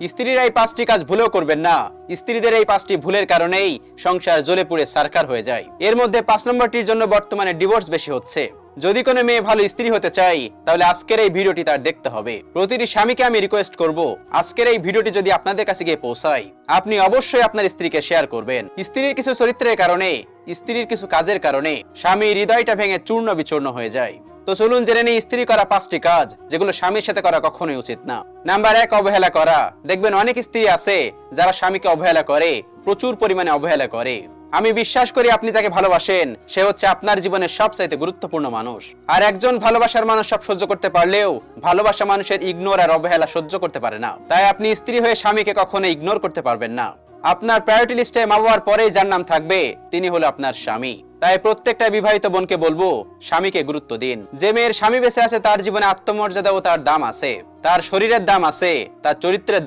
স্ত্রীরা এই 5টি কাজ ভুলেও করবেন না। স্ত্রীদের এই 5টি ভুলের কারণেই সংসার জ্বলে পুড়ে ছারখার হয়ে যায়। এর মধ্যে 5 নম্বরটির জন্য বর্তমানে ডিভোর্স বেশি হচ্ছে। যদি কোনো মেয়ে ভালো স্ত্রী হতে চাই, তাহলে আজকের এই ভিডিওটি তার দেখতে হবে। প্রতিটি স্বামীকে আমি রিকোয়েস্ট করব, আজকের এই ভিডিওটি যদি আপনাদের কাছে গিয়ে পৌঁছায়, আপনি অবশ্যই আপনার স্ত্রীকে শেয়ার করবেন। স্ত্রীর কিছু চরিত্রের কারণে, স্ত্রীর কিছু কাজের কারণে স্বামীর হৃদয়টা ভেঙে চূর্ণ বিচূর্ণ হয়ে যায়। তো চলুন জেনে নিই স্ত্রী করা 5টি কাজ যেগুলো স্বামীর সাথে করা কখনোই উচিত না। নাম্বার 1, অবহেলা করা। দেখবেন অনেক স্ত্রী আছে যারা স্বামীকে অবহেলা করে, প্রচুর পরিমাণে অবহেলা করে। আমি বিশ্বাস করি আপনি তাকে ভালোবাসেন, সে হচ্ছে আপনার জীবনের সবচাইতে গুরুত্বপূর্ণ মানুষ। আর একজন ভালোবাসার মানুষ সব সহ্য করতে পারলেও ভালোবাসা মানুষের ইগনোর আর অবহেলা সহ্য করতে পারে না। তাই আপনি স্ত্রী হয়ে স্বামীকে কখনো ইগনোর করতে পারবেন না। আপনার প্রায়োরিটি লিস্টে মা বাবার পরেই যার নাম থাকবে তিনি হলো আপনার স্বামী। তাই প্রত্যেকটা বিবাহিত বোনকে বলবো, স্বামীকে গুরুত্ব দিন। যে মেয়ের স্বামী বেঁচে আছে তার জীবনে আত্মমর্যাদা ও তার দাম আছে, তার শরীরের দাম আছে, তার চরিত্রের